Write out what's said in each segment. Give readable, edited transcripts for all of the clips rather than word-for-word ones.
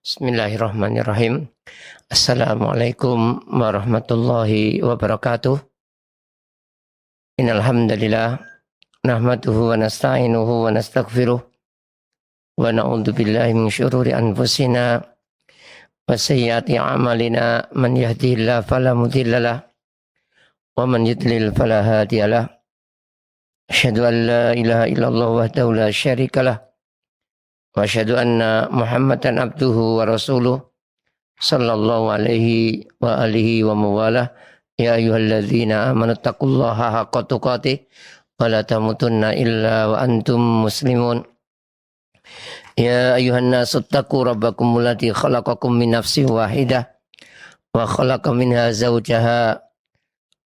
Bismillahirrahmanirrahim. Assalamualaikum warahmatullahi wabarakatuh. Innal hamdalillah nahmaduhu wa nasta'inuhu wa nastaghfiruh wa na'udzu billahi min syururi anfusina wa sayyiati a'malina. Man yahdihillahu fala mudhillalah wa man yudlil fala hadiyalah. Asyhadu an la ilaha illallah wahdahu la syarikalah wa asyhadu anna Muhammadan abduhu wa rasuluh sallallahu alaihi wa alihi wa mawalah. Ya ayyuhalladzina amanu taqullaha haqqa tuqatih wa la tamutunna illa wa antum muslimun. Ya ayyuhan nasu taqu rabbakum alladzi khalaqakum min nafsin wahidah wa khalaqa minha zawjaha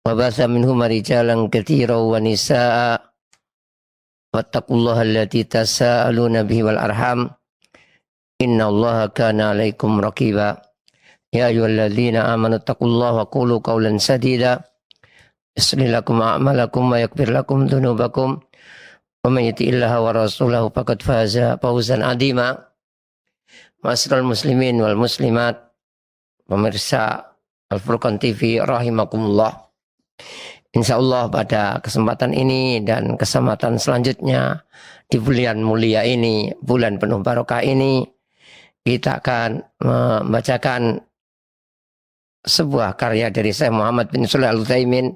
wa batha minhuma rijalan katsiran wa nisaa'a. Wattaqullaha allati tasaaluna bihi wal arham. Innallaha kana 'alaikum raqiba. Ya ayyuhalladzina amanu taqullaha wa qulu qawlan sadida. Yuslih lakum a'malakum wa yaghfir lakum dzunubakum. Wa may yuti'illaha wa rasulahu faqad faza fawzan 'azima. Ma'asyiral muslimin wal muslimat, pemirsa Al-Furqan TV rahimakumullah. Insyaallah pada kesempatan ini dan kesempatan selanjutnya di bulan mulia ini, bulan penuh barokah ini, kita akan membacakan sebuah karya dari Syekh Muhammad bin Shalih Al-Utsaimin,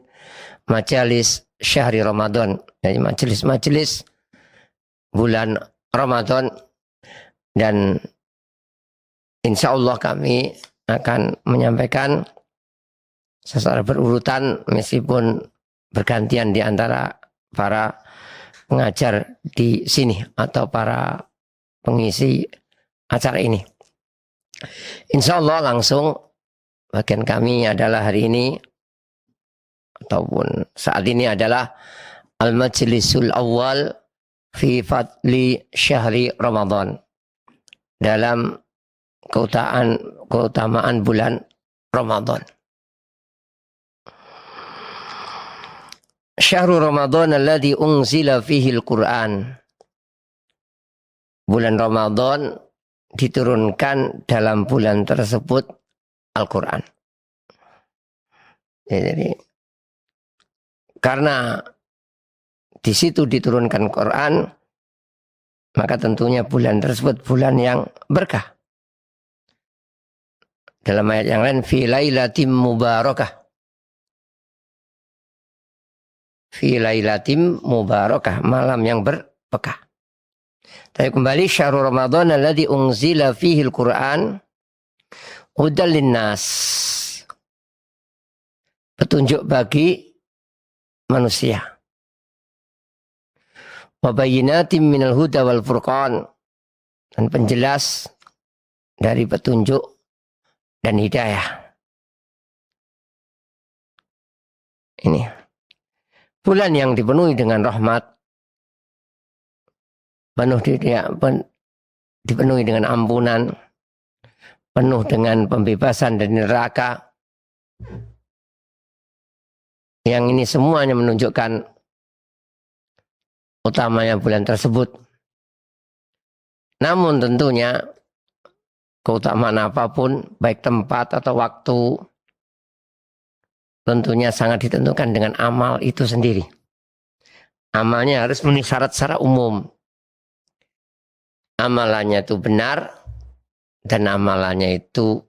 Majalis Syahri Ramadan, jadi majelis-majelis bulan Ramadan. Dan insyaallah kami akan menyampaikan secara berurutan meskipun bergantian di antara para pengajar di sini atau para pengisi acara ini. Insya Allah langsung bagian kami adalah hari ini ataupun saat ini adalah Al-Majlisul Awal fi Fadli Syahri Ramadan, dalam keutamaan bulan Ramadan. Syahrul Ramadan alladzi unzila fihi al-Qur'an. Bulan Ramadan diturunkan dalam bulan tersebut Al-Qur'an. Jadi karena di situ diturunkan Quran, maka tentunya bulan tersebut bulan yang berkah. Dalam ayat yang lain, fi lailatin mubarakah. Fi lailatin mubarakah, malam yang berkah. Tapi kembali, syahrul Ramadan alladzi unzila fihi al-Qur'an hudal linnas, petunjuk bagi manusia. Wa bayyinatin minal huda wal furqan, dan penjelas dari petunjuk dan hidayah. Ini bulan yang dipenuhi dengan rahmat, dipenuhi dengan ampunan, penuh dengan pembebasan dari neraka. Yang ini semuanya menunjukkan utamanya bulan tersebut. Namun tentunya keutamaan apapun, baik tempat atau waktu, tentunya sangat ditentukan dengan amal itu sendiri. Amalnya harus memenuhi syarat secara umum. Amalannya itu benar dan amalannya itu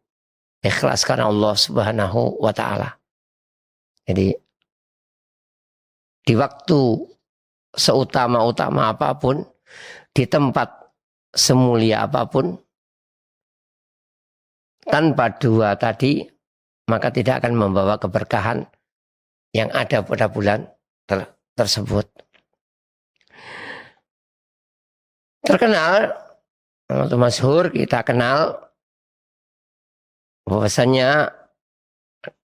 ikhlas karena Allah Subhanahu wa ta'ala. Jadi di waktu seutama-utama apapun, di tempat semulia apapun, tanpa dua tadi, maka tidak akan membawa keberkahan yang ada pada bulan tersebut. Terkenal atau masyhur, kita kenal bahwasanya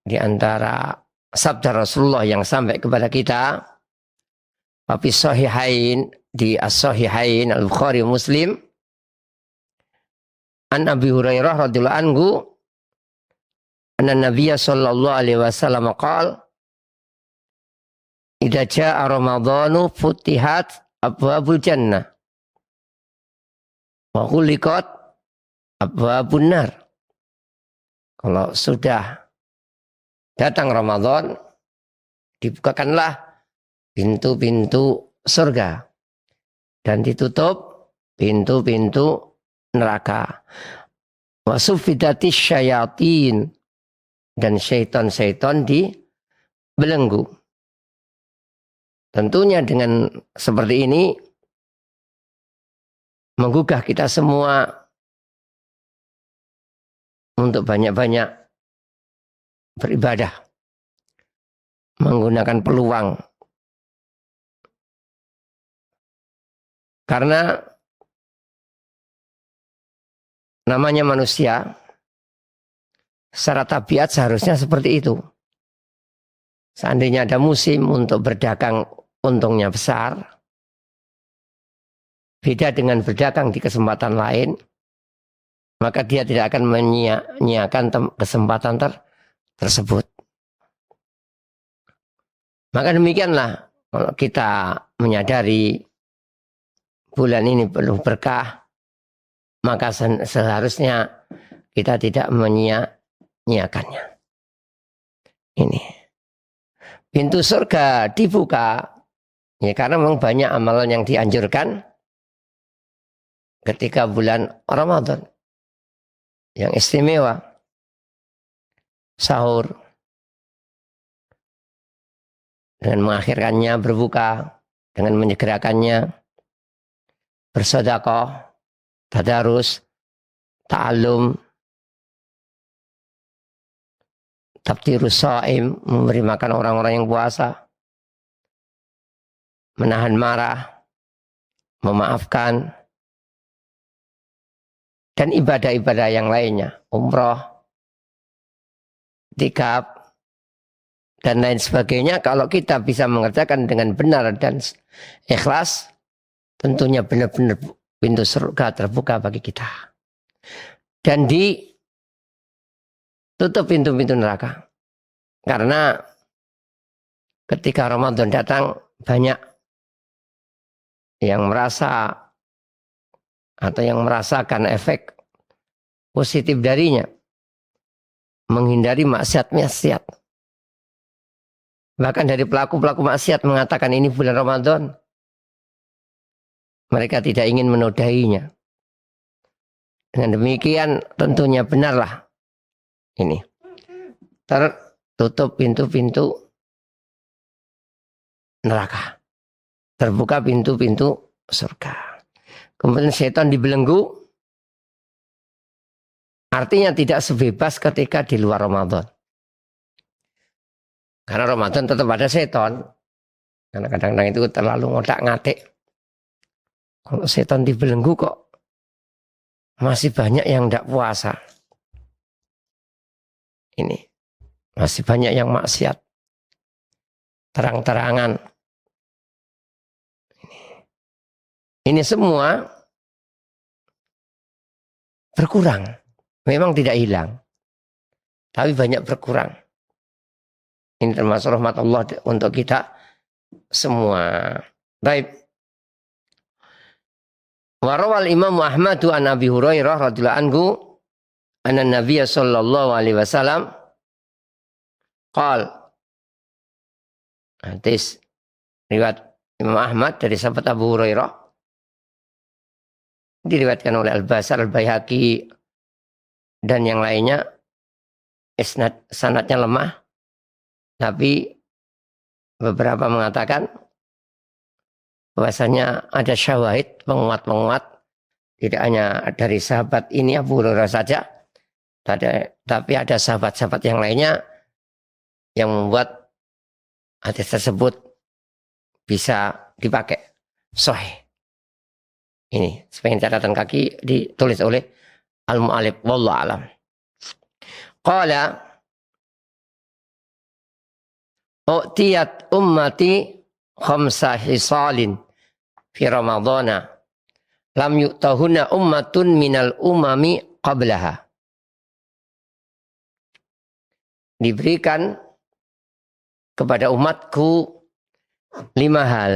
di antara sabda Rasulullah yang sampai kepada kita, Papi Sahihain, di As-Sahihain Al-Bukhari Muslim, an Abi Hurairah radhiyallahu anhu, anna Nabiyya sallallahu alaihi wasallam qala, idza jaa Ramadhanu futihat abwabul jannah wa ghuliqat abwabun nar. Kalau sudah datang Ramadan, dibukakanlah pintu-pintu surga dan ditutup pintu-pintu neraka. Wa suffidatis syayatin, dan syaitan-syaitan dibelenggu. Tentunya dengan seperti ini menggugah kita semua untuk banyak-banyak beribadah, menggunakan peluang. Karena namanya manusia, secara tabiat seharusnya seperti itu. Seandainya ada musim untuk berdagang, untungnya besar. Beda dengan berdagang di kesempatan lain, maka dia tidak akan menyia-nyiakan kesempatan tersebut. Maka demikianlah, kalau kita menyadari bulan ini penuh berkah, maka seharusnya kita tidak menyia-nyiakannya. Ini pintu surga dibuka, ya, karena memang banyak amalan yang dianjurkan ketika bulan Ramadan yang istimewa. Sahur, dengan mengakhirkannya berbuka, dengan menyegerakannya bersedekah, tadarus, ta'allum, tabtirus shaim, memberi makan orang-orang yang puasa, menahan marah, memaafkan, dan ibadah-ibadah yang lainnya, umroh, tikab, dan lain sebagainya. Kalau kita bisa mengerjakan dengan benar dan ikhlas, tentunya benar-benar pintu surga terbuka bagi kita. Dan ditutup pintu-pintu neraka. Karena ketika Ramadan datang, banyak yang merasa atau yang merasakan efek positif darinya, menghindari maksiat-maksiat. Bahkan dari pelaku-pelaku maksiat mengatakan ini bulan Ramadan, mereka tidak ingin menodainya. Dengan demikian tentunya benarlah ini. Tertutup pintu-pintu neraka. Terbuka pintu-pintu surga. Kemudian setan dibelenggu, artinya tidak sebebas ketika di luar Ramadan. Karena Ramadan tetap ada setan. Karena kadang-kadang itu terlalu ngotak-ngatik. Kalau setan dibelenggu kok masih banyak yang tidak puasa. Ini masih banyak yang maksiat. Terang-terangan. Ini semua berkurang. Memang tidak hilang. Tapi banyak berkurang. Ini termasuk rahmat Allah untuk kita semua. Baik. Warawal Imam Ahmad an Abi Hurairah radhiyallahu anhu anna Nabiy sallallahu alaihi wasallam qal. Hadis riwayat Imam Ahmad dari sahabat Abu Hurairah, diriwayatkan oleh Al-Basar, Al-Baihaqi dan yang lainnya. Sanadnya lemah, tapi beberapa mengatakan bahwasanya ada syawahid, penguat-penguat, tidak hanya dari sahabat ini Abu Hurairah saja, tapi ada sahabat-sahabat yang lainnya yang membuat hadis tersebut bisa dipakai sahih. Ini sebagai catatan kaki ditulis oleh Al-Mu'allif, wallahu alam. Qala u'tiyat ummati khamsa hisalin fi ramadhana lam yu'tahunna ummatun minal umami qablaha. Diberikan kepada umatku 5 hal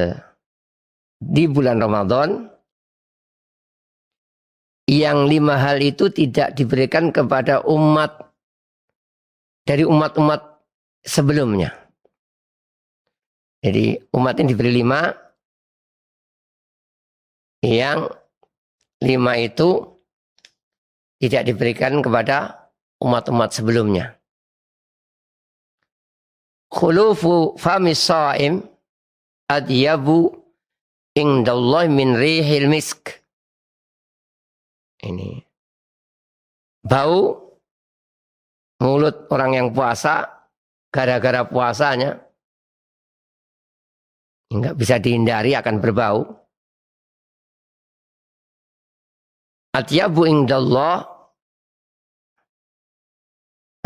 di bulan Ramadan yang 5 hal itu tidak diberikan kepada umat dari umat-umat sebelumnya. Jadi umat ini diberi 5, yang 5 itu tidak diberikan kepada umat-umat sebelumnya. Khulufu famis sha'im adyabu indallahi min rihil misk. Ini bau mulut orang yang puasa gara-gara puasanya nggak bisa dihindari akan berbau. Atyabu indallah,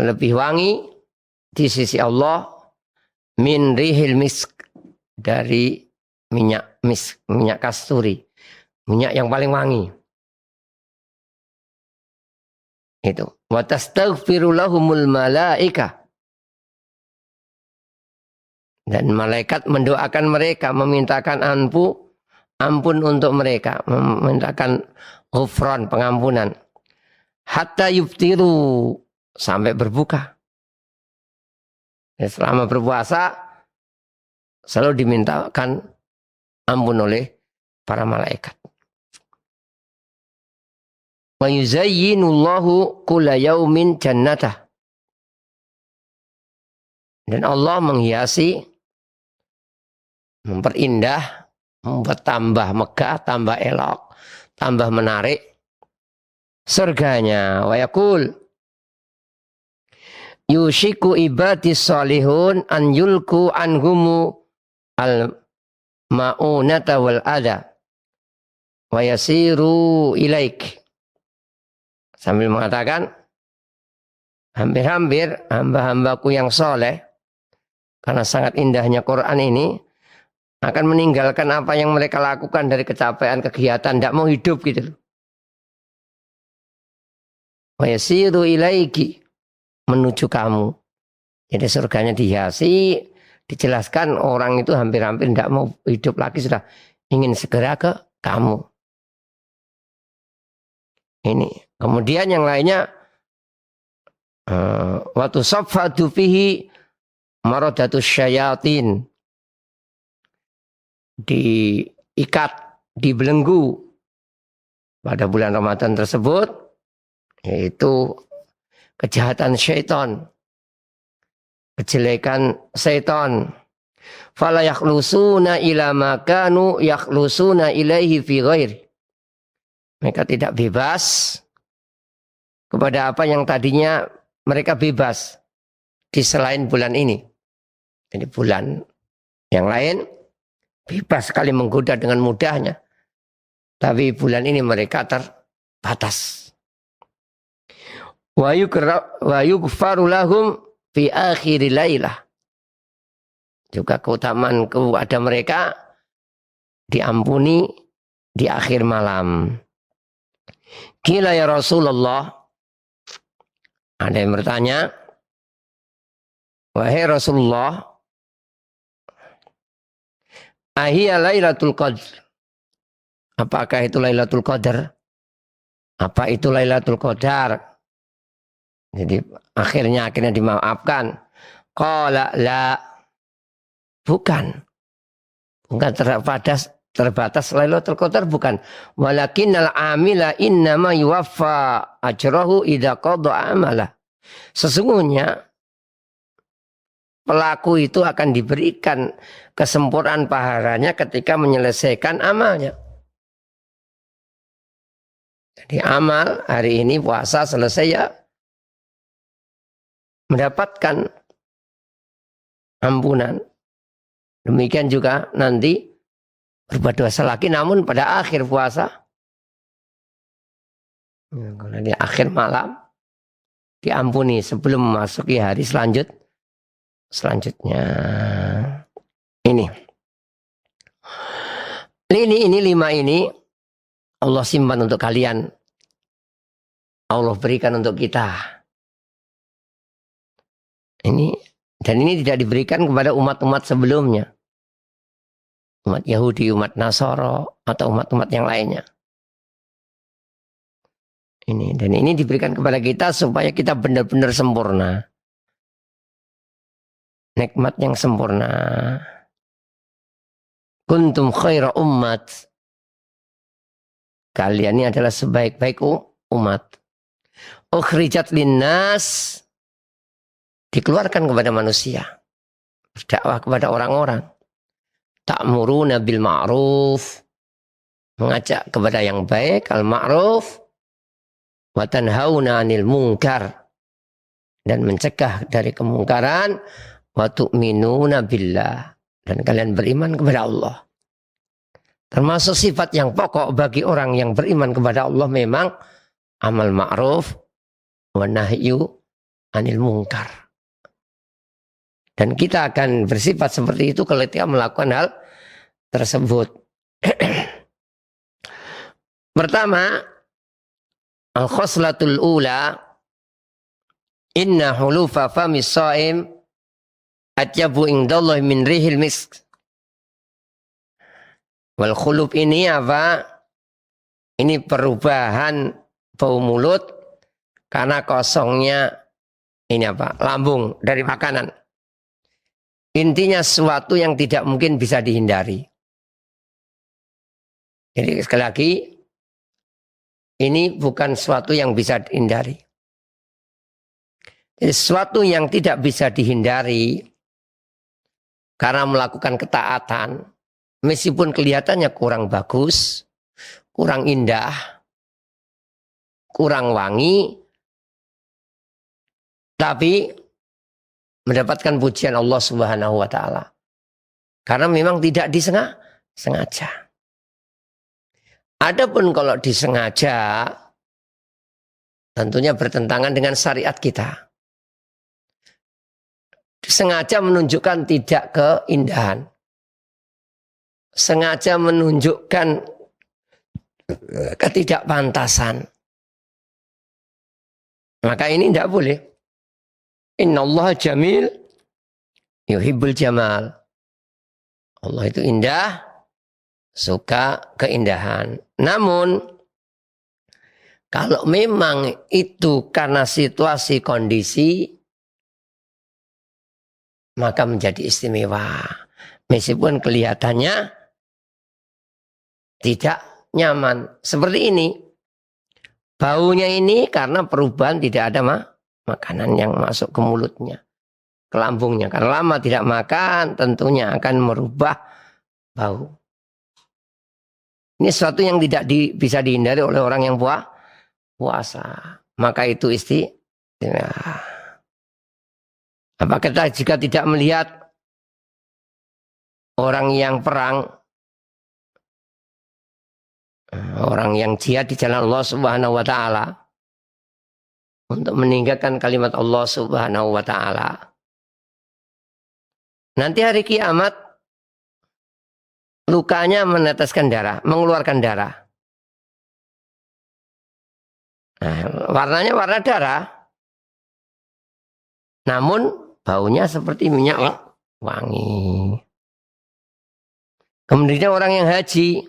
lebih wangi di sisi Allah min rihil misk, dari minyak misk, minyak kasturi, minyak yang paling wangi. Itu. Wa tastaghfiru lahumul malaika. Dan malaikat mendoakan mereka, memintakan ampun untuk mereka, memintakan ghufran, pengampunan. Hatta yuftiru, sampai berbuka. Ya, selama berpuasa selalu dimintakan ampun oleh para malaikat. Wa yuzayyinullahu kulla yaumin jannatah. Dan Allah menghiasi, memperindah, membuat tambah megah, tambah elok, tambah menarik surganya. Wa yaqul yushiku ibadis salihun an yulku anhumu al ma'unata wal adha wa yasiru ilaik. Sambil mengatakan, hampir-hampir hamba-hambaku yang soleh, karena sangat indahnya Quran ini, akan meninggalkan apa yang mereka lakukan dari kecapean, kegiatan, tidak mau hidup gitu. Wa yasiru ilaiki, menuju kamu. Jadi surganya dihiasi, dijelaskan orang itu hampir-hampir tidak mau hidup lagi, sudah ingin segera ke kamu. Ini. Kemudian yang lainnya, waktu saffatu fihi maradatus syayatin, diikat, dibelenggu pada bulan Ramadan tersebut, yaitu kejahatan syaitan, kejelekan syaitan. Fala yakhlusuna ila ma kanu yakhlusuna ilaihi fi ghairi. Mereka tidak bebas kepada apa yang tadinya mereka bebas di selain bulan ini. Jadi bulan yang lain bebas sekali menggoda dengan mudahnya. Tapi bulan ini mereka terbatas. Wa yughfaru lahum fi akhiril lailah. Juga keutamaan kepada mereka diampuni di akhir malam. Qila ya Rasulullah, ada yang bertanya, wahai Rasulullah, ahiyya Lailatul Qadr, apakah itu Lailatul Qadar? Apa itu Lailatul Qadar? Jadi akhirnya dimaafkan. Qala la, bukan terbatas Lailatul Qadar, bukan. Walakinnal amila innama yuwaffa ajrahu idza qada amalah. Sesungguhnya pelaku itu akan diberikan kesempurnaan pahalanya ketika menyelesaikan amalnya. Jadi amal hari ini puasa selesai, ya mendapatkan ampunan. Demikian juga nanti berbuat dosa lagi, namun pada akhir puasa, kalau di akhir malam diampuni sebelum memasuki hari selanjutnya. Ini 5 ini Allah simpan untuk kalian, Allah berikan untuk kita. Dan ini tidak diberikan kepada umat-umat sebelumnya, umat Yahudi, umat Nasara, atau umat-umat yang lainnya. Ini, dan ini diberikan kepada kita supaya kita benar-benar sempurna. Nikmat yang sempurna. Kuntum khaira ummat. Kalian ini adalah sebaik-baik umat. Ukhrijat linnas. Dikeluarkan kepada manusia. Berdakwah kepada orang-orang. Ta'muruna bil ma'ruf. Mengajak kepada yang baik, al-ma'ruf. Wa tanhauna 'anil munkar. Dan mencegah dari kemungkaran. Wa tu'minuna billah. Dan kalian beriman kepada Allah. Termasuk sifat yang pokok bagi orang yang beriman kepada Allah memang amal ma'ruf wa nahyu 'anil munkar. Dan kita akan bersifat seperti itu kalau kita melakukan hal tersebut. Pertama, al-khoslatul ula, inna hulufa famis sha'im atyabu indallahi min rihil misk. Wal khulub ini apa? Ini perubahan bau mulut karena kosongnya ini apa? Lambung dari makanan. Intinya sesuatu yang tidak mungkin bisa dihindari. Jadi sekali lagi, ini bukan sesuatu yang bisa dihindari. Jadi sesuatu yang tidak bisa dihindari karena melakukan ketaatan, meskipun kelihatannya kurang bagus, kurang indah, kurang wangi, tapi mendapatkan pujian Allah Subhanahu wa taala. Karena memang tidak disengaja. Adapun kalau disengaja, tentunya bertentangan dengan syariat kita. Sengaja menunjukkan tidak keindahan. Sengaja menunjukkan ketidakpantasan. Maka ini tidak boleh. Innallaha jamil yuhibbul jamal. Allah itu indah, suka keindahan. Namun kalau memang itu karena situasi kondisi, maka menjadi istimewa. Meskipun kelihatannya tidak nyaman. Seperti ini. Baunya ini karena perubahan tidak ada makanan yang masuk ke mulutnya, ke lambungnya. Karena lama tidak makan, tentunya akan merubah bau. Ini sesuatu yang tidak bisa dihindari oleh orang yang puasa. Maka itu apa kita jika tidak melihat orang yang perang, orang yang jihad di jalan Allah Subhanahu wa taala untuk meninggalkan kalimat Allah Subhanahu wa taala. Nanti hari kiamat lukanya meneteskan darah, mengeluarkan darah. Nah, warnanya warna darah. Namun baunya seperti minyak wangi. Kemudian orang yang haji.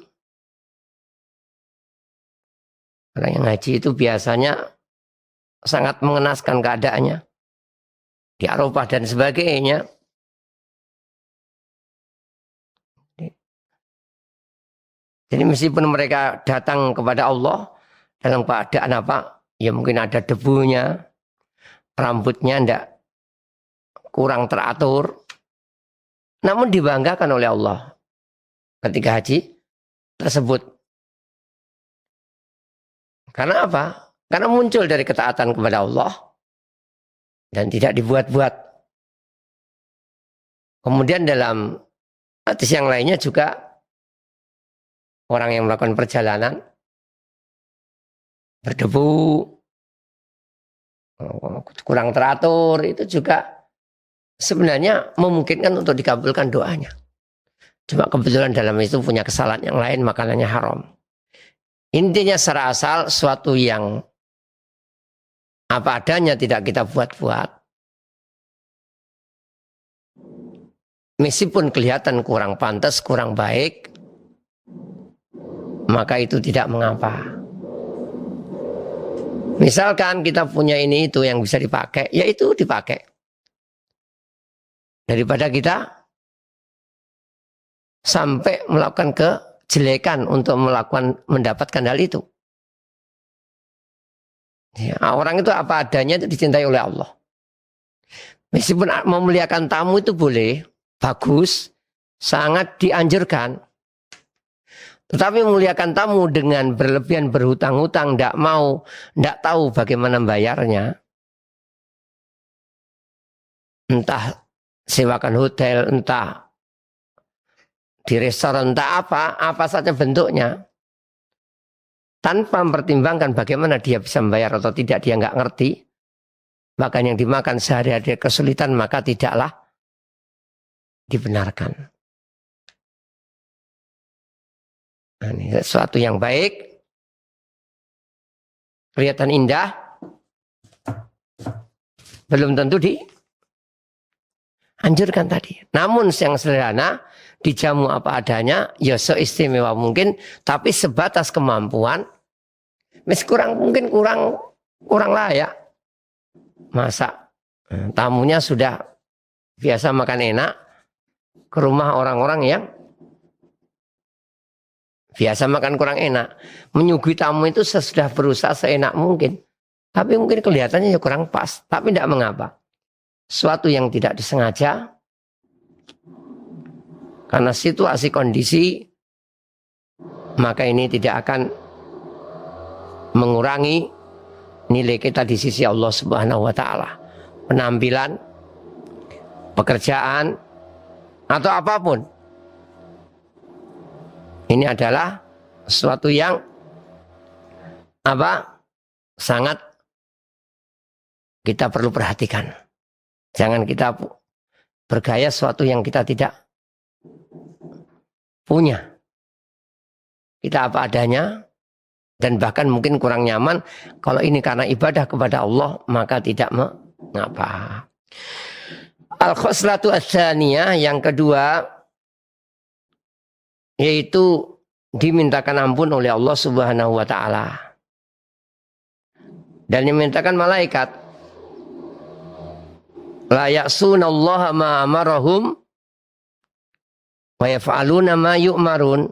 Orang yang haji itu biasanya sangat mengenaskan keadaannya. Di Arafah dan sebagainya. Jadi meskipun mereka datang kepada Allah dalam keadaan apa? Ya mungkin ada debunya, rambutnya tidak kurang teratur. Namun dibanggakan oleh Allah ketika haji tersebut. Karena apa? Karena muncul dari ketaatan kepada Allah dan tidak dibuat-buat. Kemudian dalam hadis yang lainnya juga orang yang melakukan perjalanan berdebu, kurang teratur, itu juga sebenarnya memungkinkan untuk dikabulkan doanya. Cuma kebetulan dalam itu punya kesalahan yang lain, makanannya haram. Intinya secara asal suatu yang apa adanya tidak kita buat-buat. Meskipun kelihatan kurang pantas, kurang baik, maka itu tidak mengapa. Misalkan kita punya ini itu yang bisa dipakai, ya itu dipakai. Daripada kita sampai melakukan kejelekan untuk mendapatkan hal itu. Ya, orang itu apa adanya itu dicintai oleh Allah. Meskipun memuliakan tamu itu boleh, bagus, sangat dianjurkan. Tetapi memuliakan tamu dengan berlebihan berhutang-hutang, tidak tahu bagaimana bayarnya. Entah sewakan hotel, entah di restoran, entah apa saja bentuknya. Tanpa mempertimbangkan bagaimana dia bisa membayar atau tidak, dia nggak ngerti. Bahkan yang dimakan sehari-hari kesulitan, maka tidaklah dibenarkan. Nah, ini sesuatu yang baik, kelihatan indah, belum tentu dianjurkan tadi. Namun yang sederhana, dijamu apa adanya, ya seistimewa mungkin, tapi sebatas kemampuan, mungkin kurang layak. Masa tamunya sudah biasa makan enak, ke rumah orang-orang yang biasa makan kurang enak, menyuguhi tamu itu sudah berusaha seenak mungkin, tapi mungkin kelihatannya ya kurang pas, tapi tidak mengapa. Suatu yang tidak disengaja, karena situasi kondisi, maka ini tidak akan mengurangi nilai kita di sisi Allah Subhanahu wa Ta'ala. Penampilan, pekerjaan, atau apapun. Ini adalah sesuatu yang sangat kita perlu perhatikan. Jangan kita bergaya sesuatu yang kita tidak punya. Kita apa adanya, dan bahkan mungkin kurang nyaman. Kalau ini karena ibadah kepada Allah, maka tidak mengapa. Al-khoslatu ats-tsaniyah, yang kedua, yaitu dimintakan ampun oleh Allah Subhanahu wa Ta'ala. Dan dimintakan malaikat, la ya'sunallaha ma amarahum wa yaf'aluna ma yu'marun.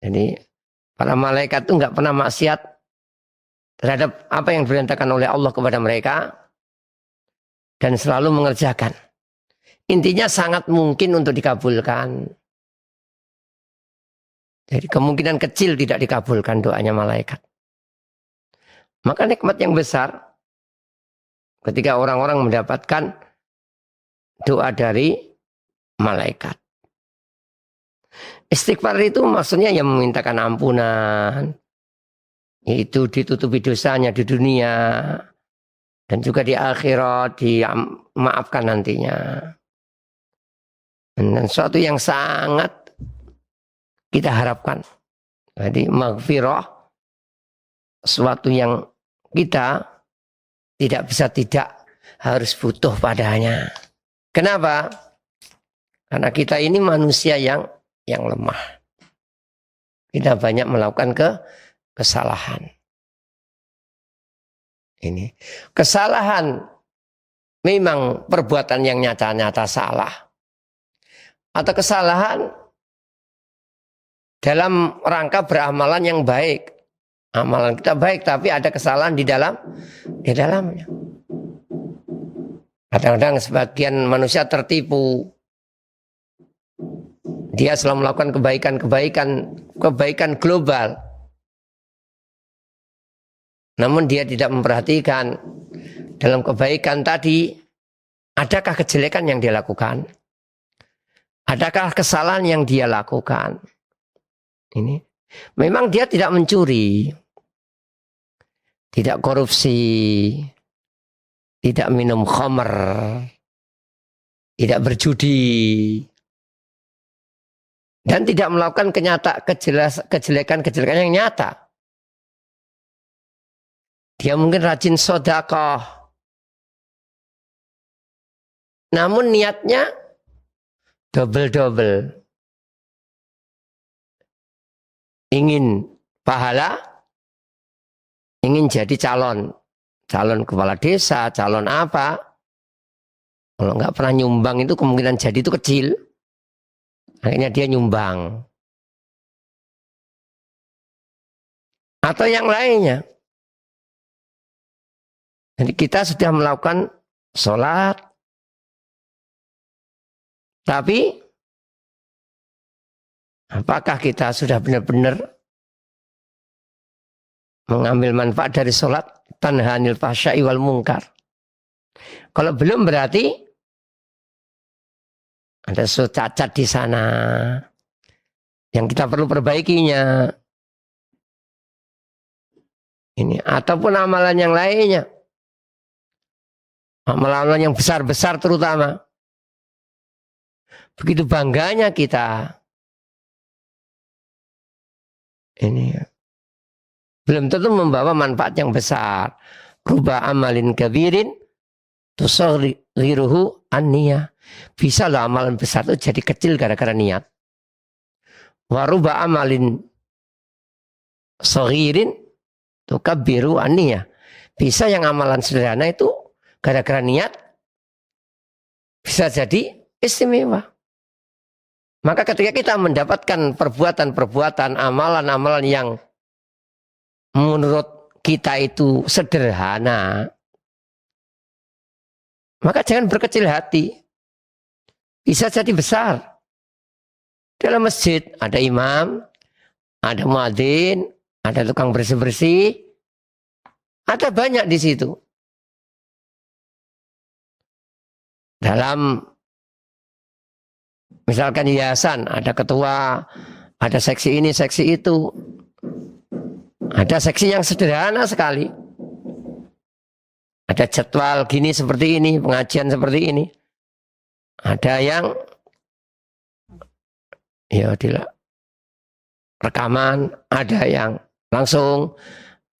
Jadi para malaikat itu nggak pernah maksiat terhadap apa yang diperintahkan oleh Allah kepada mereka dan selalu mengerjakan. Intinya sangat mungkin untuk dikabulkan. Jadi kemungkinan kecil tidak dikabulkan doanya malaikat. Maka nikmat yang besar ketika orang-orang mendapatkan doa dari malaikat. Istighfar itu maksudnya yang memintakan ampunan, yaitu ditutupi dosanya di dunia dan juga di akhirat dimaafkan nantinya. Dan sesuatu yang sangat kita harapkan. Jadi maghfirah, sesuatu yang kita tidak bisa tidak harus butuh padanya. Kenapa? Karena kita ini manusia yang lemah. Kita banyak melakukan kesalahan. Ini kesalahan memang perbuatan yang nyata-nyata salah. Atau kesalahan dalam rangka beramalan yang baik. Amalan kita baik tapi ada kesalahan di dalamnya. Kadang-kadang sebagian manusia tertipu. Dia selalu melakukan kebaikan global. Namun dia tidak memperhatikan dalam kebaikan tadi, adakah kejelekan yang dia lakukan? Adakah kesalahan yang dia lakukan? Ini memang dia tidak mencuri, tidak korupsi, tidak minum khamr, tidak berjudi, dan tidak melakukan kejelekan-kejelekan yang nyata. Dia mungkin rajin sedekah, namun niatnya double-double. Ingin pahala, ingin jadi calon kepala desa, calon apa, kalau nggak pernah nyumbang itu kemungkinan jadi itu kecil. Akhirnya dia nyumbang. Atau yang lainnya. Jadi kita sudah melakukan sholat, tapi apakah kita sudah benar-benar mengambil manfaat dari sholat? Tanhanil fahsya'i wal munkar. Kalau belum berarti ada sesuatu cacat di sana yang kita perlu perbaikinya. Ini ataupun amalan yang lainnya. Amalan yang besar-besar terutama. Begitu bangganya kita. Ini belum tentu membawa manfaat yang besar. Ruba amalin kabirin tusaghiruhu an-niyah. Bisa loh amalan besar itu jadi kecil gara-gara niat. Wa ruba amalin saghirin tukabbiru an-niyah. Bisa yang amalan sederhana itu gara-gara niat bisa jadi istimewa. Maka ketika kita mendapatkan perbuatan-perbuatan, amalan-amalan yang menurut kita itu sederhana, maka jangan berkecil hati. Bisa jadi besar. Dalam masjid ada imam, ada muadzin, ada tukang bersih-bersih, ada banyak di situ. Dalam misalkan yayasan, ada ketua, ada seksi ini, seksi itu. Ada seksi yang sederhana sekali. Ada jadwal gini seperti ini, pengajian seperti ini. Ada yang ya tidak rekaman, ada yang langsung,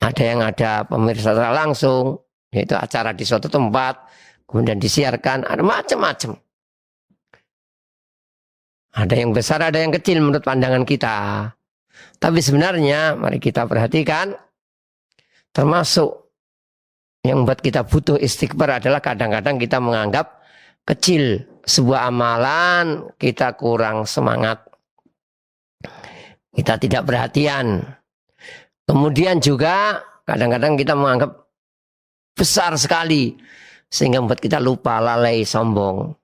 ada yang ada pemirsa langsung, yaitu acara di suatu tempat, kemudian disiarkan, ada macam-macam. Ada yang besar, ada yang kecil menurut pandangan kita. Tapi sebenarnya mari kita perhatikan, termasuk yang membuat kita butuh istighfar adalah kadang-kadang kita menganggap kecil sebuah amalan, kita kurang semangat, kita tidak perhatian. Kemudian juga kadang-kadang kita menganggap besar sekali sehingga membuat kita lupa, lalai, sombong.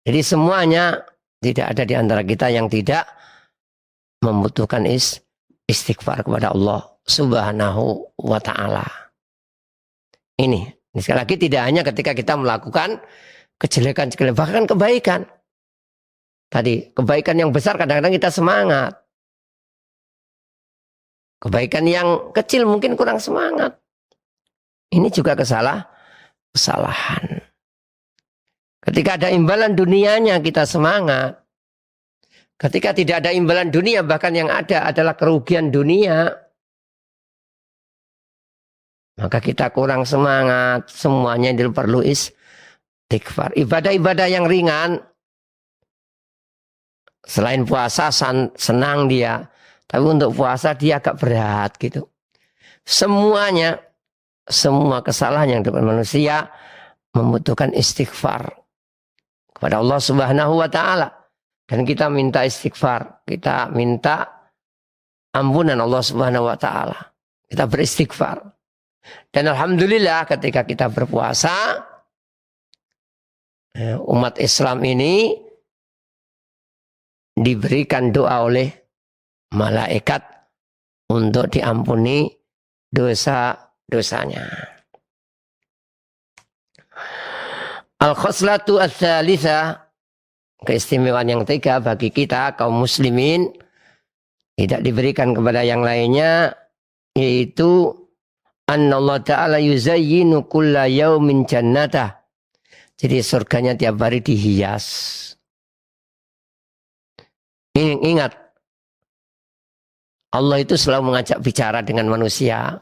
Jadi semuanya tidak ada di antara kita yang tidak membutuhkan istighfar kepada Allah Subhanahu wa ta'ala. Ini sekali lagi tidak hanya ketika kita melakukan kejelekan-kejelekan, bahkan kebaikan. Tadi kebaikan yang besar kadang-kadang kita semangat. Kebaikan yang kecil mungkin kurang semangat. Ini juga kesalahan. Ketika ada imbalan dunianya kita semangat. Ketika tidak ada imbalan dunia, bahkan yang ada adalah kerugian dunia, maka kita kurang semangat. Semuanya itu perlu istighfar. Ibadah-ibadah yang ringan, selain puasa senang dia, tapi untuk puasa dia agak berat gitu. Semuanya, semua kesalahan yang dilakukan manusia membutuhkan istighfar kepada Allah Subhanahu wa ta'ala. Dan kita minta istighfar, kita minta ampunan Allah Subhanahu wa ta'ala. Kita beristighfar. Dan alhamdulillah ketika kita berpuasa, umat Islam ini diberikan doa oleh malaikat untuk diampuni dosa-dosanya. Al-khoslatu ats-tsalitsah, keistimewaan yang ketiga bagi kita kaum muslimin tidak diberikan kepada yang lainnya, yaitu annallahu ta'ala yuzayyinu kulla yaumin jannatah. Jadi surganya tiap hari dihias. Ingat, Allah itu selalu mengajak bicara dengan manusia,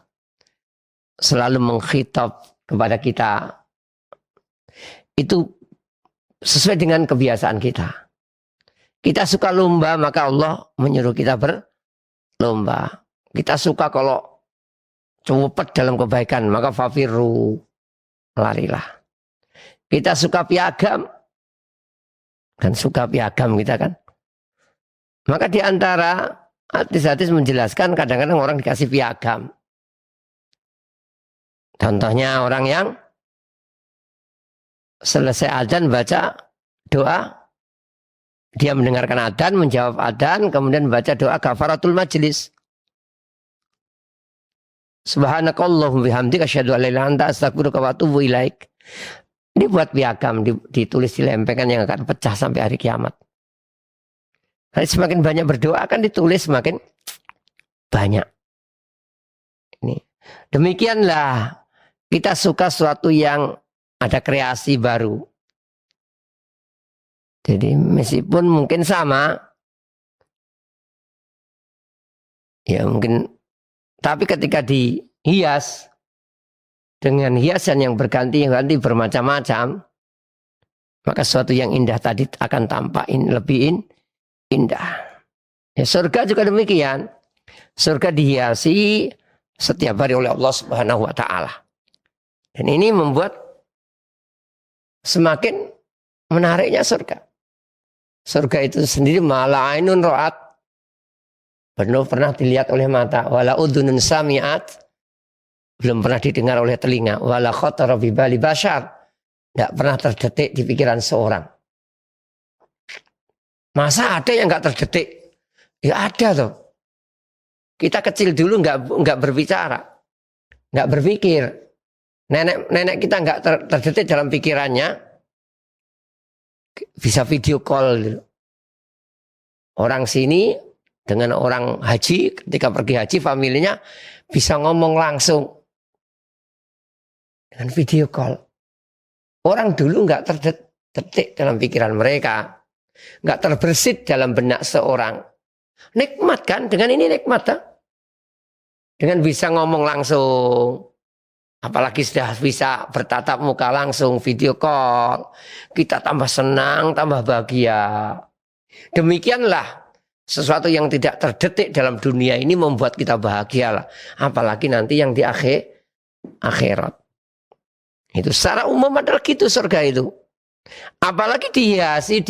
selalu mengkhitab kepada kita. Itu sesuai dengan kebiasaan kita. Kita suka lomba, maka Allah menyuruh kita berlomba. Kita suka kalau cepet dalam kebaikan, maka fafiru, larilah. Kita suka piagam, dan suka piagam kita kan. Maka di antara hadis-hadis menjelaskan kadang-kadang orang dikasih piagam. Contohnya orang yang selesai adzan baca doa, dia mendengarkan adzan, menjawab adzan, kemudian baca doa kafaratul majlis. Subhanakallahumma bihamdika asyhadu an la ilaha illa anta astaghfiruka wa atubu ilaik. Ini buat piagam, ditulis di lempengan yang akan pecah sampai hari kiamat. Jadi semakin banyak berdoa akan ditulis semakin banyak. Ini. Demikianlah kita suka sesuatu yang ada kreasi baru. Jadi meskipun mungkin sama, ya mungkin, tapi ketika dihias dengan hiasan yang berganti-ganti bermacam-macam, maka sesuatu yang indah tadi akan tampak lebih indah. Ya, surga juga demikian. Surga dihiasi setiap hari oleh Allah Subhanahu wa taala. Dan ini membuat semakin menariknya surga. Surga itu sendiri mala ainun ra'at, belum pernah dilihat oleh mata, wala udhunun sami'at, belum pernah didengar oleh telinga, wala khatara bi bali bashar, tidak pernah terdetik di pikiran seorang. Masa ada yang nggak terdetik? Ya ada tuh. Kita kecil dulu nggak berbicara, nggak berpikir. Nenek kita nggak terdetik dalam pikirannya, bisa video call gitu. Orang sini dengan orang haji, ketika pergi haji familinya bisa ngomong langsung dengan video call. Orang dulu nggak terdetik dalam pikiran mereka, nggak terbersit dalam benak seorang. Nikmat kan? Dengan ini nikmat kan? Dengan bisa ngomong langsung. Apalagi sudah bisa bertatap muka langsung, video call. Kita tambah senang, tambah bahagia. Demikianlah sesuatu yang tidak terdetik dalam dunia ini membuat kita bahagia lah. Apalagi nanti yang di akhirat. Itu secara umum adalah gitu surga itu. Apalagi dihiasi.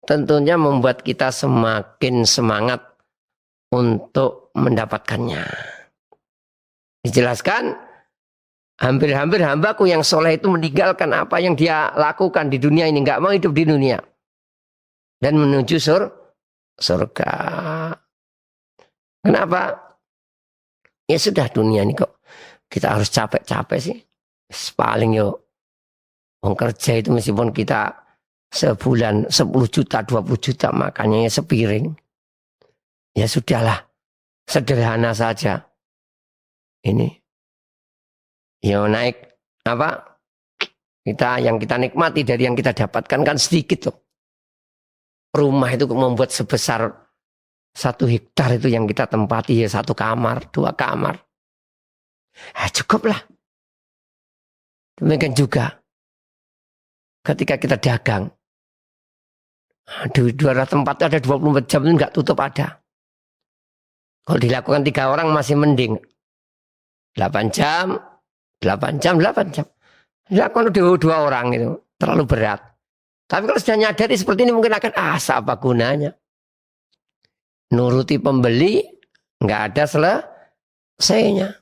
Tentunya membuat kita semakin semangat untuk mendapatkannya. Dijelaskan, hampir-hampir hambaku yang soleh itu meninggalkan apa yang dia lakukan di dunia ini. Nggak mau hidup di dunia. Dan menuju surga. Kenapa? Ya sudah dunia ini kok. Kita harus capek-capek sih. Paling yuk. Orang kerja itu meskipun kita sebulan 10 juta, 20 juta makannya ya sepiring. Ya sudahlah. Sederhana saja. Ini ya naik apa yang kita nikmati dari yang kita dapatkan kan sedikit loh. Rumah itu membuat sebesar 1 hektar itu yang kita tempati ya 1 kamar, 2 kamar. Cukuplah. Demikian juga ketika kita dagang. Di 200 tempat ada 24 jam itu nggak tutup ada. Kalau dilakukan 3 orang masih mending. 8 jam. Dilakukan 2 orang itu terlalu berat. Tapi kalau sudah nyadari seperti ini mungkin akan apa gunanya? Nuruti pembeli nggak ada selesainya.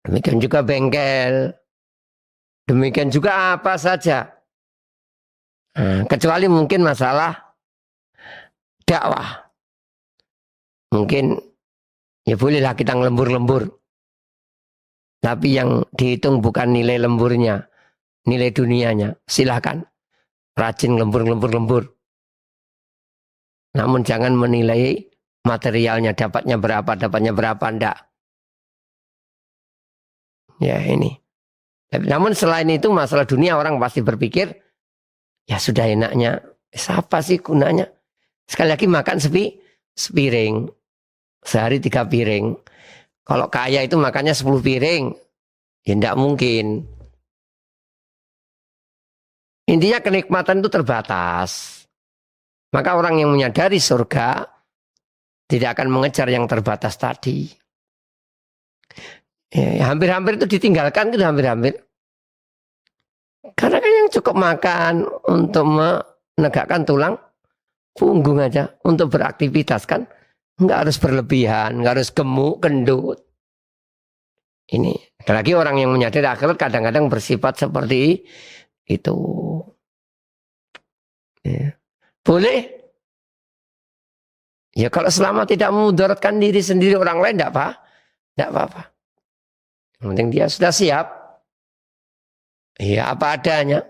Demikian juga bengkel. Demikian juga apa saja. Kecuali mungkin masalah dakwah. Mungkin ya bolehlah kita ngelembur-lembur. Tapi yang dihitung bukan nilai lemburnya, nilai dunianya. Silakan. Rajin lembur. Namun jangan menilai materialnya, dapatnya berapa, enggak. Ya ini. Namun selain itu masalah dunia orang pasti berpikir, ya sudah enaknya, siapa sih gunanya? Sekali lagi makan sepiring, sehari 3 piring. Kalau kaya itu makannya 10 piring, ya enggak mungkin. Intinya kenikmatan itu terbatas. Maka orang yang menyadari surga tidak akan mengejar yang terbatas tadi. Ya, hampir-hampir itu ditinggalkan itu hampir-hampir. Karena kan yang cukup makan untuk menegakkan tulang punggung aja untuk beraktivitas kan nggak harus berlebihan, nggak harus gemuk, gendut. Ini lagi orang yang menyadari akhirat kadang-kadang bersifat seperti itu. Ya. Boleh. Ya kalau selama tidak memudaratkan diri sendiri orang lain tidak apa-apa. Yang penting dia sudah siap. Ya apa adanya.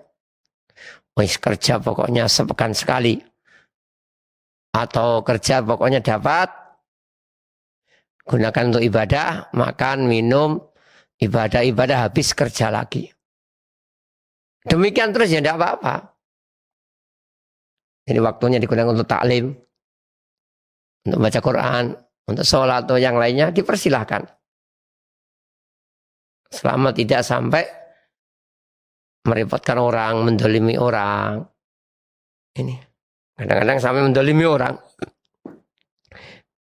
Wis kerja pokoknya sepekan sekali. Atau kerja pokoknya dapat. Gunakan untuk ibadah, makan, minum, ibadah habis kerja lagi. Demikian terus ya tidak apa-apa. Jadi waktunya digunakan untuk taklim, untuk baca Quran, untuk sholat atau yang lainnya dipersilahkan. Selama tidak sampai merepotkan orang, mendolimi orang. Ini kadang-kadang sampai mendolimi orang.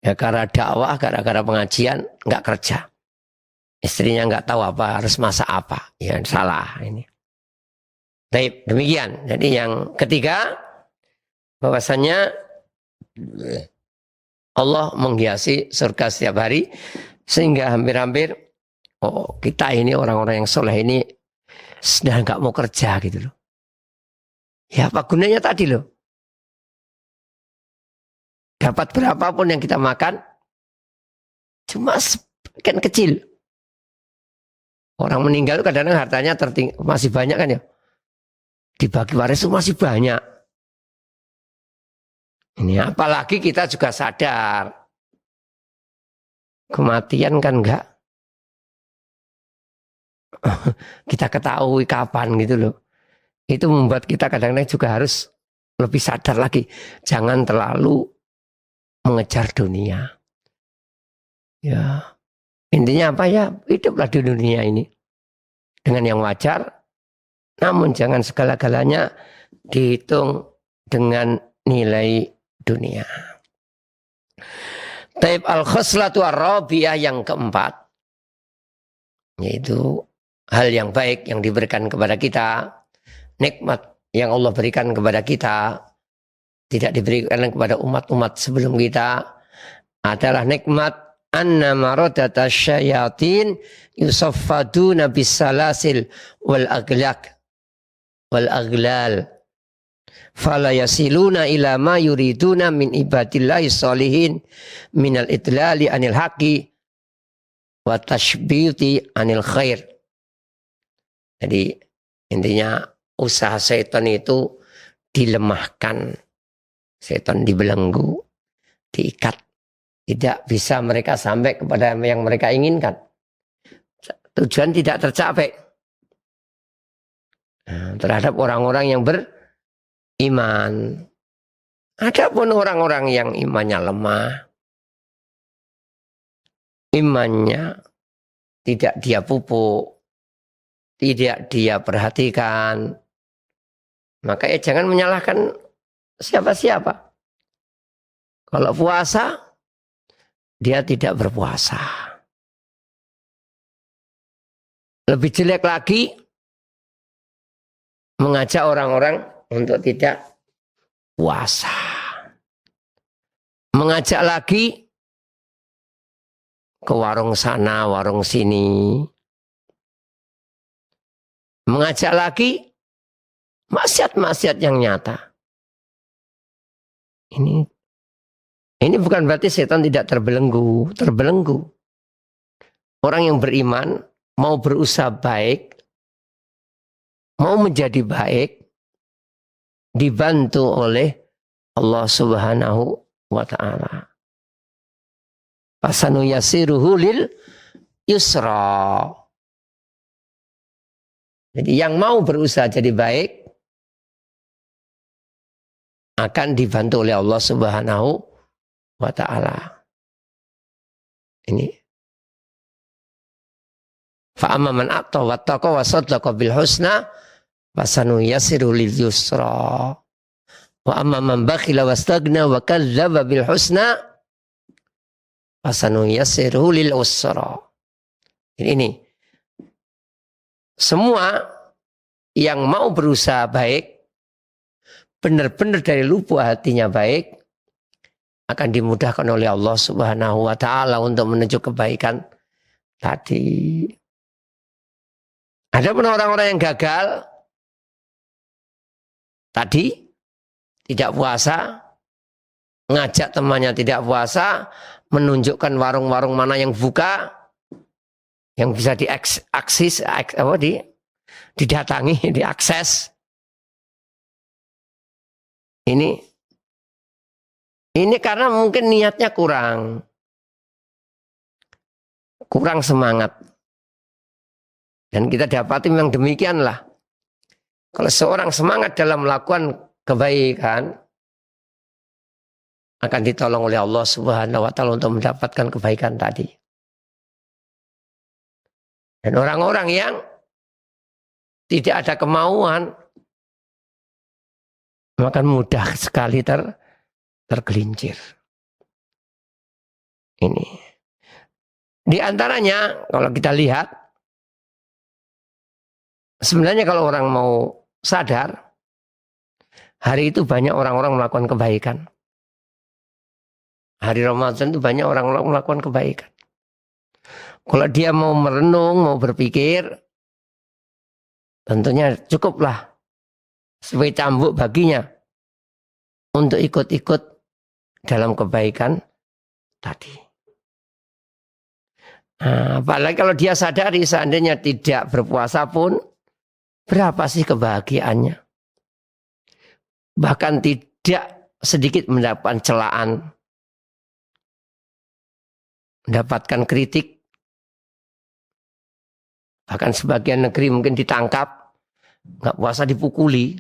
Ya karena dakwah, gara-gara pengajian nggak kerja. Istrinya nggak tahu apa, harus masak apa. Ya salah ini. Baik, demikian. Jadi yang ketiga, bahwasannya Allah menghiasi surga setiap hari. Sehingga hampir-hampir, oh kita ini orang-orang yang soleh ini sudah nggak mau kerja gitu loh. Ya apa gunanya tadi loh. Dapat berapapun yang kita makan, cuma sebagian kecil. Orang meninggal kadang-kadang hartanya masih banyak kan ya. Dibagi waris itu masih banyak. Ini apalagi kita juga sadar. Kematian kan enggak. Kita ketahui kapan gitu loh. Itu membuat kita kadang-kadang juga harus lebih sadar lagi. Jangan terlalu mengejar dunia. Ya, intinya apa ya? Hiduplah di dunia ini dengan yang wajar, namun jangan segala-galanya dihitung dengan nilai dunia. Taib al-khoslatu ar-rabi'ah yang keempat, yaitu hal yang baik yang diberikan kepada kita, nikmat yang Allah berikan kepada kita, tidak diberikan kepada umat-umat sebelum kita, adalah nikmat anna maradata syayatin yusaffaduna bisalasil wal aglal fala yasiluna ila ma yuriduna min ibadillahi sholihin minal itlali anil haqi wa tashbiti anil khair. Jadi intinya usaha setan itu dilemahkan. Setan dibelenggu, diikat. Tidak bisa mereka sampai kepada yang mereka inginkan. Tujuan tidak tercapai. Nah, terhadap orang-orang yang beriman. Adapun orang-orang yang imannya lemah, imannya tidak dia pupuk, tidak dia perhatikan, maka ya jangan menyalahkan siapa-siapa. Kalau puasa, dia tidak berpuasa. Lebih jelek lagi, mengajak orang-orang untuk tidak puasa. Mengajak lagi ke warung sana, warung sini. Mengajak lagi maksiat-maksiat yang nyata. Ini bukan berarti setan tidak terbelenggu. Orang yang beriman mau berusaha baik, mau menjadi baik, dibantu oleh Allah Subhanahu wa ta'ala. Fasanu yasiruhu lil yusra. Jadi yang mau berusaha jadi baik akan dibantu oleh Allah Subhanahu wa ta'ala. Ini. Fa'amma man a'ta wattaqa wa saddaqa bil husna fasanu yasiru lil yusra. Wa amma man bakhila wastagna wa kadzdzaba bil husna fasanu yasiru lil usra. Ini semua yang mau berusaha baik, benar-benar dari lubuk hatinya baik, akan dimudahkan oleh Allah Subhanahu wa taala untuk menuju kebaikan tadi. Ada pun orang-orang yang gagal tadi, tidak puasa, ngajak temannya tidak puasa, menunjukkan warung-warung mana yang buka, yang bisa didatangi, diakses. Ini karena mungkin niatnya kurang semangat. Dan kita dapati memang demikianlah. Kalau seorang semangat dalam melakukan kebaikan, akan ditolong oleh Allah Subhanahu wa taala untuk mendapatkan kebaikan tadi. Dan orang-orang yang tidak ada kemauan, maka mudah sekali tergelincir. Ini. Di antaranya kalau kita lihat, sebenarnya kalau orang mau sadar, hari itu banyak orang-orang melakukan kebaikan. Hari Ramadan itu banyak orang-orang melakukan kebaikan. Kalau dia mau merenung, mau berpikir, tentunya cukuplah sebagai cambuk baginya untuk ikut-ikut dalam kebaikan tadi. Apalagi kalau dia sadari seandainya tidak berpuasa pun, berapa sih kebahagiaannya? Bahkan tidak sedikit mendapatkan celaan, mendapatkan kritik. Bahkan sebagian negeri mungkin ditangkap, nggak puasa dipukuli.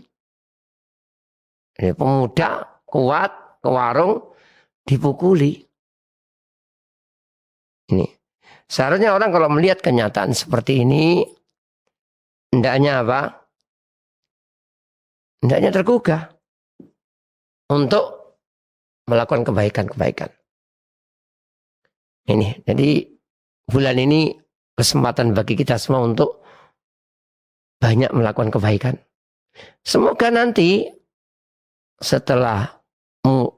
Ini pemuda kuat ke warung dipukuli. Ini seharusnya orang kalau melihat kenyataan seperti ini, hendaknya apa? Hendaknya tergugah untuk melakukan kebaikan-kebaikan. Ini, jadi bulan ini kesempatan bagi kita semua untuk banyak melakukan kebaikan. Semoga nanti setelah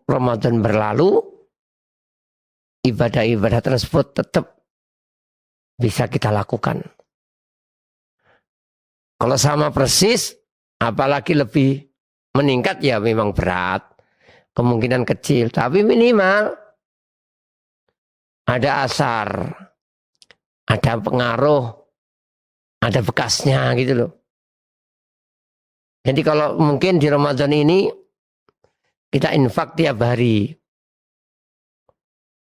Ramadan berlalu, ibadah-ibadah tersebut tetap bisa kita lakukan. Kalau sama persis, apalagi lebih meningkat, ya memang berat. Kemungkinan kecil, tapi minimal ada asar, ada pengaruh, ada bekasnya gitu loh. Jadi kalau mungkin di Ramadan ini kita infak tiap hari.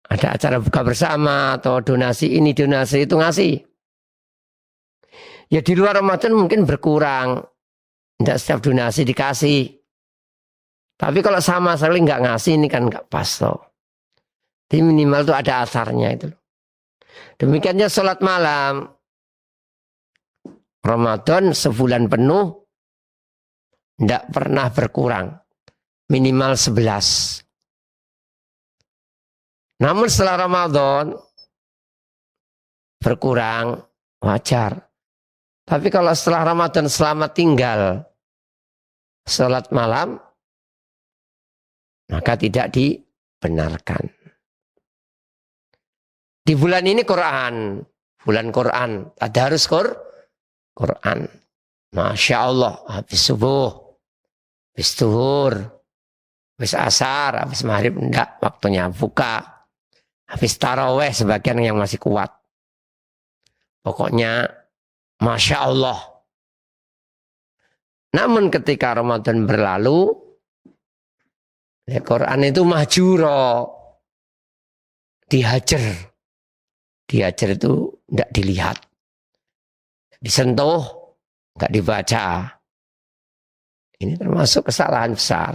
Ada acara buka bersama atau donasi ini, donasi itu ngasih. Ya di luar Ramadan mungkin berkurang. Tidak setiap donasi dikasih. Tapi kalau sama sekali nggak ngasih ini kan nggak pas loh. Jadi minimal itu ada asarnya itu. Demikiannya sholat malam. Ramadan sebulan penuh tidak pernah berkurang. Minimal 11. Namun setelah Ramadan berkurang, wajar. Tapi kalau setelah Ramadan selama tinggal sholat malam, maka tidak dibenarkan. Di bulan ini Quran, bulan Quran, tadarus Quran. Masya Allah, habis subuh, habis zuhur, habis asar, habis maghrib, enggak, waktunya buka. Habis taraweh sebagian yang masih kuat. Pokoknya Masya Allah. Namun ketika Ramadan berlalu, ya Quran itu mahjuro. Dihajar. Dihajar itu tidak dilihat. Disentuh, enggak dibaca. Ini termasuk kesalahan besar.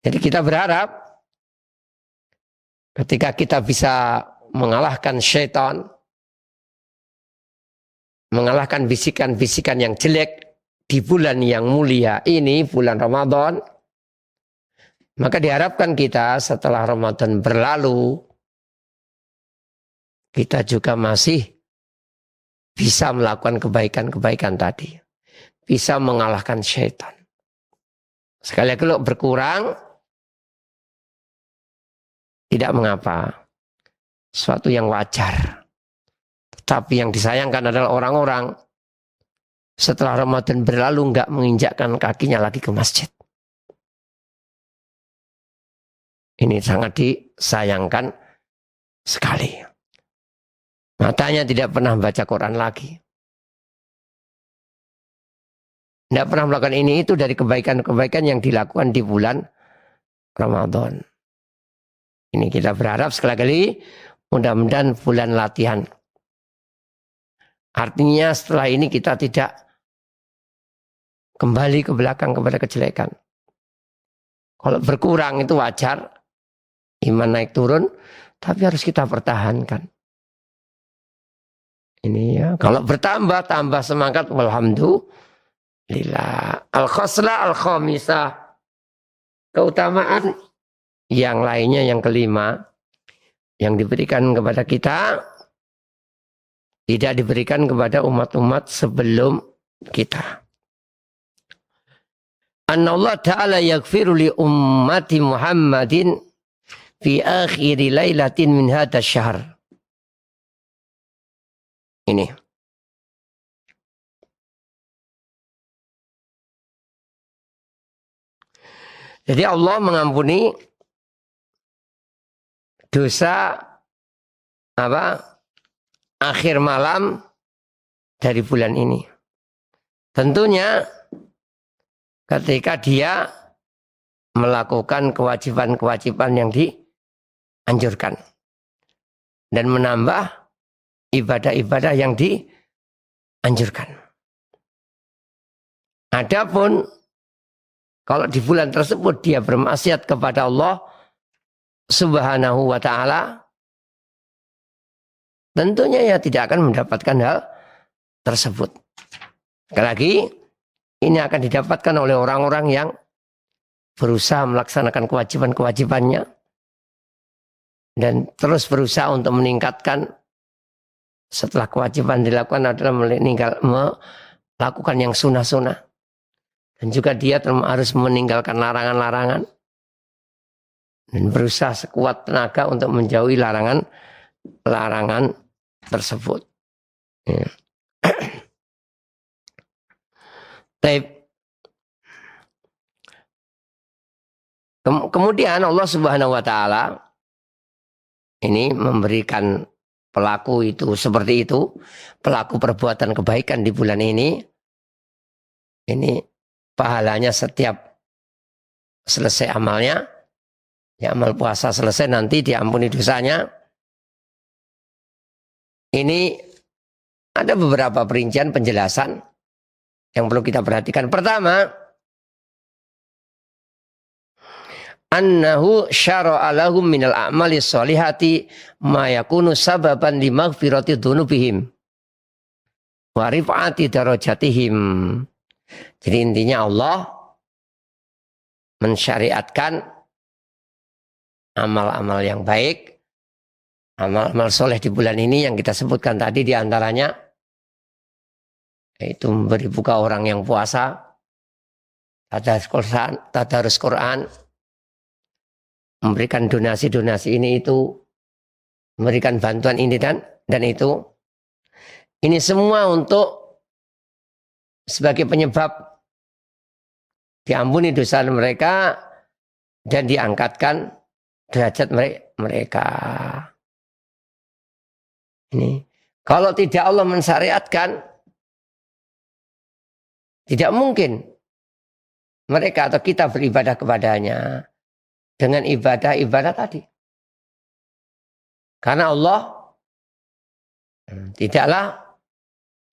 Jadi kita berharap ketika kita bisa mengalahkan syaitan, mengalahkan bisikan-bisikan yang jelek di bulan yang mulia ini, bulan Ramadan, maka diharapkan kita setelah Ramadan berlalu, kita juga masih bisa melakukan kebaikan-kebaikan tadi. Bisa mengalahkan syaitan. Sekali lagi kalau berkurang, tidak mengapa. Suatu yang wajar. Tapi yang disayangkan adalah orang-orang setelah Ramadan berlalu nggak menginjakkan kakinya lagi ke masjid. Ini sangat disayangkan sekali. Matanya tidak pernah baca Quran lagi. Tidak pernah melakukan ini itu dari kebaikan-kebaikan yang dilakukan di bulan Ramadan. Ini kita berharap sekali lagi mudah-mudahan bulan latihan. Artinya setelah ini kita tidak kembali ke belakang kepada kejelekan. Kalau berkurang itu wajar. Iman naik turun. Tapi harus kita pertahankan. Ini ya. Kalau bertambah, tambah semangat. Alhamdulillah. Al-khosla al-khamisah. Keutamaan yang lainnya yang kelima. Yang diberikan kepada kita. Tidak diberikan kepada umat-umat sebelum kita. Anna Allah Ta'ala yaghfiru li ummati Muhammadin fi akhiri laylatin min hadha syahr. Ini. Jadi Allah mengampuni dosa akhir malam dari bulan ini. Tentunya ketika dia melakukan kewajiban-kewajiban yang dianjurkan dan menambah ibadah-ibadah yang dianjurkan. Adapun kalau di bulan tersebut dia bermaksiat kepada Allah Subhanahu wa ta'ala, tentunya ya tidak akan mendapatkan hal tersebut. Sekali lagi, ini akan didapatkan oleh orang-orang yang berusaha melaksanakan kewajiban-kewajibannya dan terus berusaha untuk meningkatkan setelah kewajiban dilakukan adalah melakukan yang sunnah-sunnah. Dan juga dia harus meninggalkan larangan-larangan dan berusaha sekuat tenaga untuk menjauhi larangan tersebut. Ya. Kemudian Allah Subhanahu wa ta'ala ini memberikan pelaku itu seperti itu, pelaku perbuatan kebaikan di bulan ini pahalanya setiap selesai amalnya, ya amal puasa selesai nanti diampuni dosanya. Ini ada beberapa perincian penjelasan yang perlu kita perhatikan. Pertama, annahu syara'a lahum minal a'mali sholihati ma yakunu sababan li maghfirati dzunubihim wa rif'ati darajatihim. Jadi intinya Allah mensyariatkan amal-amal yang baik, amal-amal soleh di bulan ini yang kita sebutkan tadi diantaranya yaitu memberi buka orang yang puasa, tadarus Quran, memberikan donasi-donasi ini itu, memberikan bantuan ini dan itu. Ini semua untuk sebagai penyebab diampuni dosa mereka dan diangkatkan derajat mereka. Ini kalau tidak Allah mensyariatkan, tidak mungkin mereka atau kita beribadah kepadanya dengan ibadah-ibadah tadi. Karena Allah tidaklah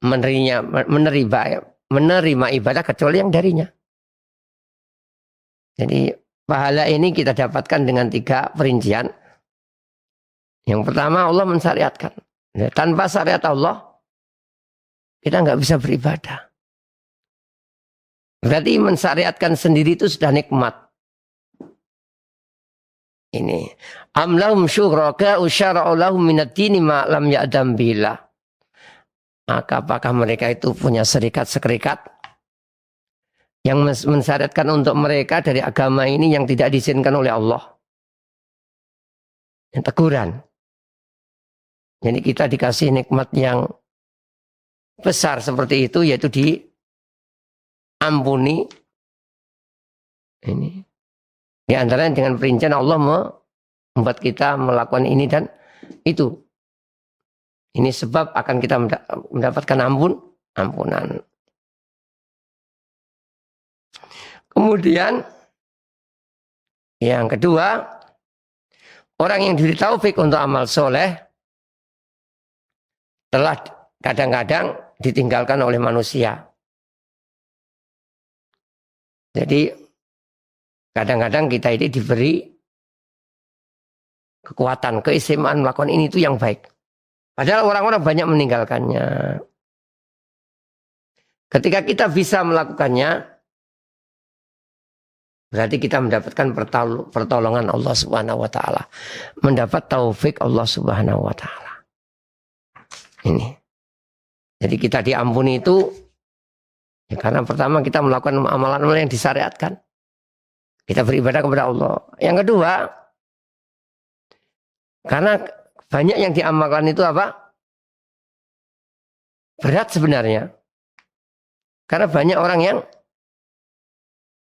menerima ibadah kecuali yang darinya. Jadi pahala ini kita dapatkan dengan 3 perincian. Yang pertama Allah mensyariatkan. Tanpa syariat Allah kita nggak bisa beribadah. Berarti mensyariatkan sendiri itu sudah nikmat. Ini am lahum syuraka usyara'u lahum minad dini ma lam ya'dam billah. Maka apakah mereka itu punya serikat-serikat yang mensyariatkan untuk mereka dari agama ini yang tidak diizinkan oleh Allah? Yang teguran. Jadi kita dikasih nikmat yang besar seperti itu, yaitu diampuni. Ini. Di antaranya dengan perincian Allah membuat kita melakukan ini dan itu. Ini sebab akan kita mendapatkan ampunan. Kemudian yang kedua, orang yang diberi taufik untuk amal soleh telah kadang-kadang ditinggalkan oleh manusia. Jadi kadang-kadang kita ini diberi kekuatan, keistimewaan melakukan ini itu yang baik. Padahal orang-orang banyak meninggalkannya. Ketika kita bisa melakukannya, berarti kita mendapatkan pertolongan Allah Subhanahu wa taala. Mendapat taufik Allah Subhanahu wa taala. Ini. Jadi kita diampuni itu ya karena pertama kita melakukan amalan-amalan yang disyariatkan. Kita beribadah kepada Allah. Yang kedua, karena banyak yang diamalkan itu apa? Berat sebenarnya. Karena banyak orang yang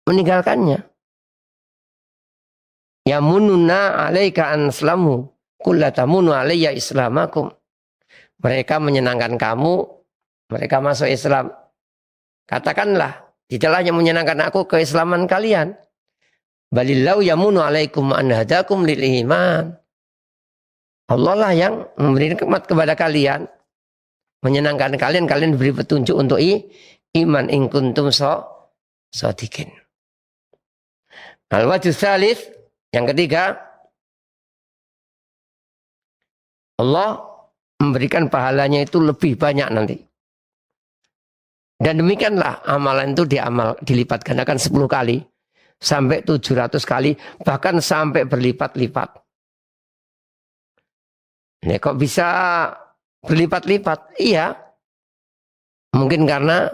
meninggalkannya. Yamununa alaika an islamu kullatamunu alayya islamakum. Mereka menyenangkan kamu, mereka masuk Islam. Katakanlah, tidaklah yang menyenangkan aku keislaman kalian. Balillahu yamunu alaikum an hadakum lil iman. Allah lah yang memberi nikmat kepada kalian, menyenangkan kalian, kalian diberi petunjuk untuk iman in kuntum shadiqin. Al-wajh tsalits, yang ketiga, Allah memberikan pahalanya itu lebih banyak nanti. Dan demikianlah amalan itu dilipat gandakan 10 kali sampai 700 kali, bahkan sampai berlipat-lipat. Ini kok bisa berlipat-lipat? Iya. Mungkin karena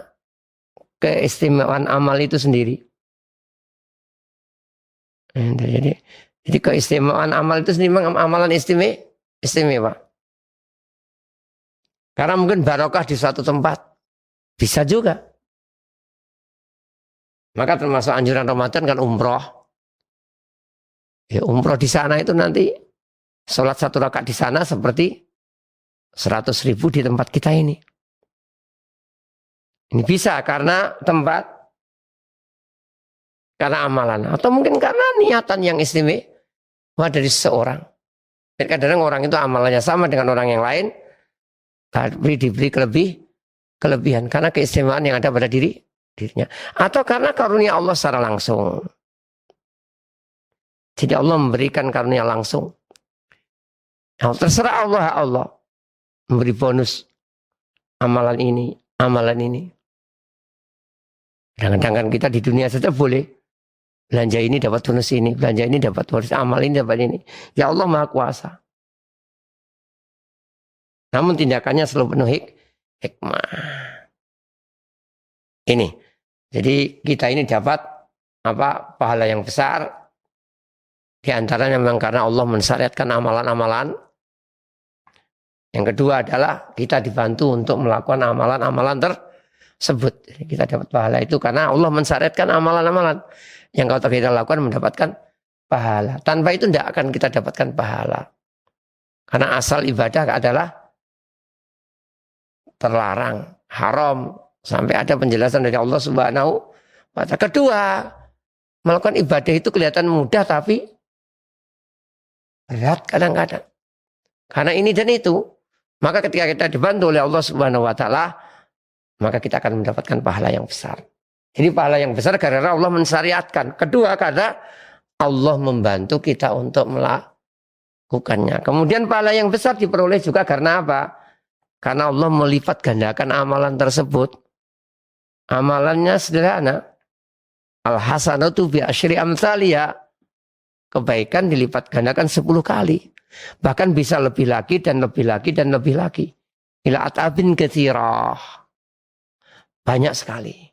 keistimewaan amal itu sendiri. Jadi keistimewaan amal itu sendiri memang amalan istimewa. Karena mungkin barokah di suatu tempat. Bisa juga. Maka termasuk anjuran Ramadan kan umroh. Ya, umroh di sana itu nanti sholat 1 rakaat di sana seperti 100.000 di tempat kita ini. Ini bisa karena tempat, karena amalan, atau mungkin karena niatan yang istimewa dari seseorang. Kadang-kadang orang itu amalannya sama dengan orang yang lain, tapi diberi kelebihan karena keistimewaan yang ada pada dirinya, atau karena karunia Allah secara langsung. Jadi Allah memberikan karunia langsung. Nah, terserah Allah memberi bonus amalan ini. Kadang-kadang kan kita di dunia saja boleh belanja ini dapat bonus ini, belanja ini dapat bonus, amal ini dapat ini. Ya Allah Maha Kuasa. Namun tindakannya selalu penuh hikmah. Ini. Jadi kita ini dapat pahala yang besar. Di antaranya memang karena Allah mensyariatkan amalan-amalan. Yang kedua adalah kita dibantu untuk melakukan amalan-amalan tersebut. Kita dapat pahala itu karena Allah mensyariatkan amalan-amalan yang kalau kita lakukan mendapatkan pahala. Tanpa itu tidak akan kita dapatkan pahala. Karena asal ibadah adalah terlarang, haram. Sampai ada penjelasan dari Allah Subhanahu wa Ta'ala. Kedua, melakukan ibadah itu kelihatan mudah tapi berat kadang-kadang. Karena ini dan itu. Maka ketika kita dibantu oleh Allah Subhanahu wa Ta'ala, maka kita akan mendapatkan pahala yang besar. Jadi pahala yang besar karena Allah mensyariatkan. Kedua, karena Allah membantu kita untuk melakukannya. Kemudian pahala yang besar diperoleh juga karena apa? Karena Allah melipat gandakan amalan tersebut. Amalannya sederhana. Al-hasanatu bi asyri amsaliyah. Kebaikan dilipat gandakan 10 kali. Bahkan bisa lebih lagi dan lebih lagi dan lebih lagi. ila atabin katsirah. Banyak sekali.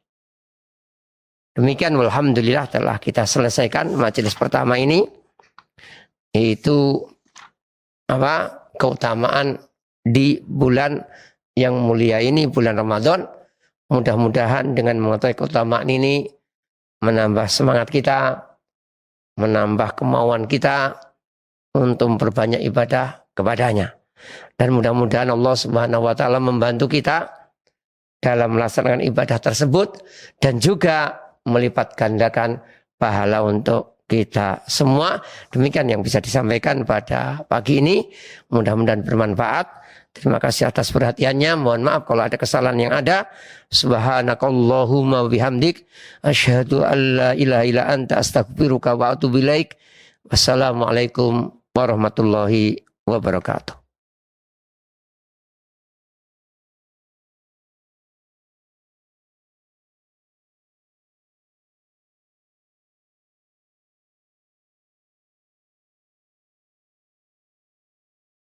Demikian walhamdulillah telah kita selesaikan majelis pertama ini. Yaitu keutamaan di bulan yang mulia ini, bulan Ramadan. Mudah-mudahan dengan mengetahui keutamaan ini menambah semangat kita, menambah kemauan kita untuk memperbanyak ibadah kepadanya. Dan mudah-mudahan Allah Subhanahu wa taala membantu kita dalam melaksanakan ibadah tersebut dan juga melipat gandakan pahala untuk kita semua. Demikian yang bisa disampaikan pada pagi ini. Mudah-mudahan bermanfaat. Terima kasih atas perhatiannya. Mohon maaf kalau ada kesalahan yang ada. Subhanakallahumma bihamdik. Asyhadu an la ilaha illa anta astaghfiruka wa atubu ilaik. Wassalamualaikum warahmatullahi wabarakatuh.